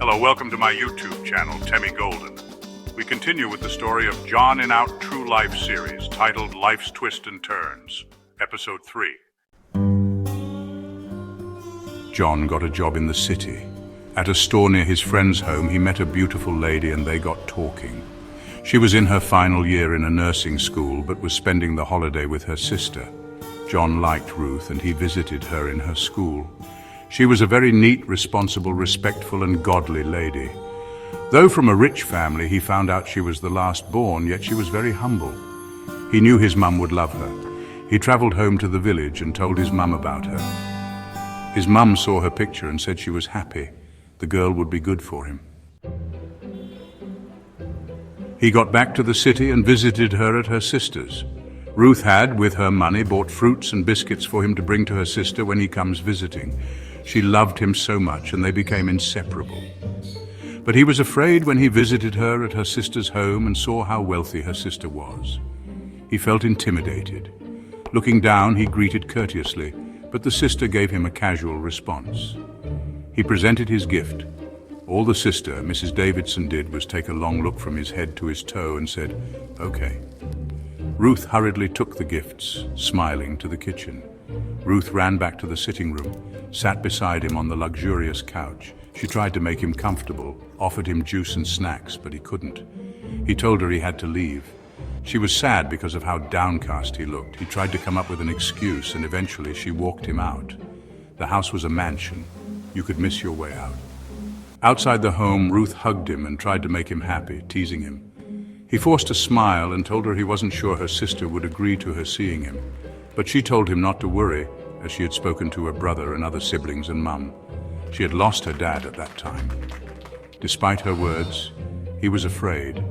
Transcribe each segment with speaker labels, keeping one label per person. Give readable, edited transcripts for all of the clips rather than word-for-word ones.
Speaker 1: Hello, welcome to my YouTube channel, Temmie Golden. We continue with the story of John in our True Life series, titled Life's Twists and Turns, Episode 3. John got a job in the city. At a store near his friend's home, he met a beautiful lady and they got talking. She was in her final year in a nursing school, but was spending the holiday with her sister. John liked Ruth and he visited her in her school. She was a very neat, responsible, respectful and godly lady. Though from a rich family, he found out she was the last born, yet she was very humble. He knew his mum would love her. He traveled home to the village and told his mum about her. His mum saw her picture and said she was happy. The girl would be good for him. He got back to the city and visited her at her sister's. Ruth had, with her money, bought fruits and biscuits for him to bring to her sister when he comes visiting. She loved him so much and they became inseparable. But he was afraid when he visited her at her sister's home and saw how wealthy her sister was. He felt intimidated. Looking down, he greeted courteously, but the sister gave him a casual response. He presented his gift. All the sister, Mrs. Davidson, did was take a long look from his head to his toe and said, "Okay." Ruth hurriedly took the gifts, smiling, to the kitchen. Ruth ran back to the sitting room, sat beside him on the luxurious couch. She tried to make him comfortable, offered him juice and snacks, but he couldn't. He told her he had to leave. She was sad because of how downcast he looked. He tried to come up with an excuse, and eventually she walked him out. The house was a mansion. You could miss your way out. Outside the home, Ruth hugged him and tried to make him happy, teasing him. He forced a smile and told her he wasn't sure her sister would agree to her seeing him. But she told him not to worry, as she had spoken to her brother and other siblings and mum. She had lost her dad at that time. Despite her words, he was afraid.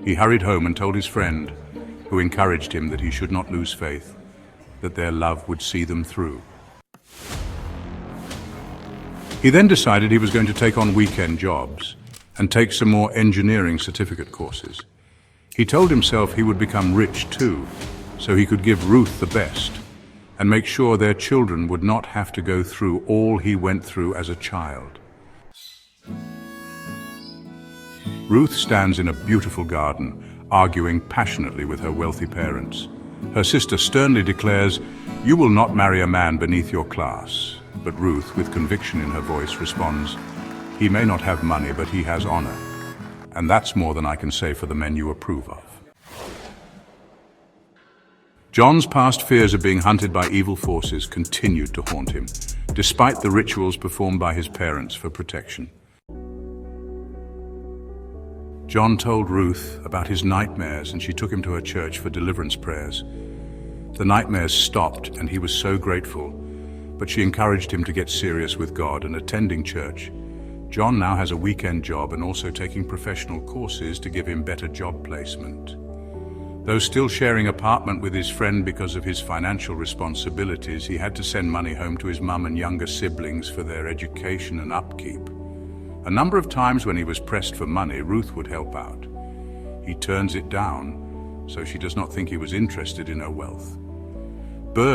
Speaker 1: He hurried home and told his friend, who encouraged him that he should not lose faith, that their love would see them through. He then decided he was going to take on weekend jobs and take some more engineering certificate courses. He told himself he would become rich too, so he could give Ruth the best and make sure their children would not have to go through all he went through as a child. Ruth stands in a beautiful garden, arguing passionately with her wealthy parents. Her sister sternly declares, "You will not marry a man beneath your class." But Ruth, with conviction in her voice, responds, "He may not have money, but he has honor. And that's more than I can say for the men you approve of." John's past fears of being hunted by evil forces continued to haunt him, despite the rituals performed by his parents for protection. John told Ruth about his nightmares and she took him to her church for deliverance prayers. The nightmares stopped and he was so grateful, but she encouraged him to get serious with God and attending church. John now has a weekend job and also taking professional courses to give him better job placement. Though still sharing an apartment with his friend because of his financial responsibilities, he had to send money home to his mum and younger siblings for their education and upkeep. A number of times when he was pressed for money, Ruth would help out. He turns it down, so she does not think he was interested in her wealth.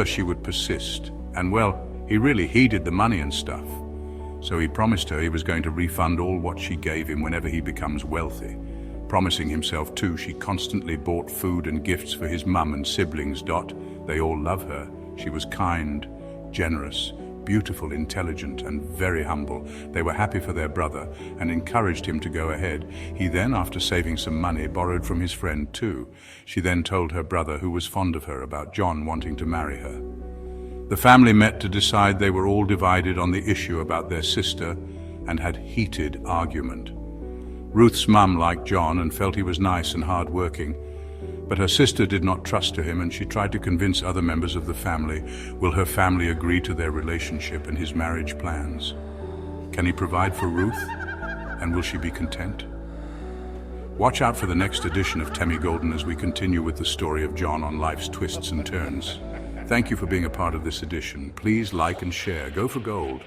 Speaker 1: She would persist, and well, he really heeded the money and stuff. So he promised her he was going to refund all what she gave him whenever he becomes wealthy. Promising himself too, she constantly bought food and gifts for his mum and siblings. They all love her. She was kind, generous, beautiful, intelligent, and very humble. They were happy for their brother and encouraged him to go ahead. He then, after saving some money, borrowed from his friend too. She then told her brother, who was fond of her, about John wanting to marry her. The family met to decide. They were all divided on the issue about their sister and had heated argument. Ruth's mum liked John and felt he was nice and hard-working, but her sister did not trust him and she tried to convince other members of the family. Will her family agree to their relationship and his marriage plans? Can he provide for Ruth? And will she be content? Watch out for the next edition of Temmie Golden as we continue with the story of John on life's twists and turns. Thank you for being a part of this edition. Please like and share. Go for gold.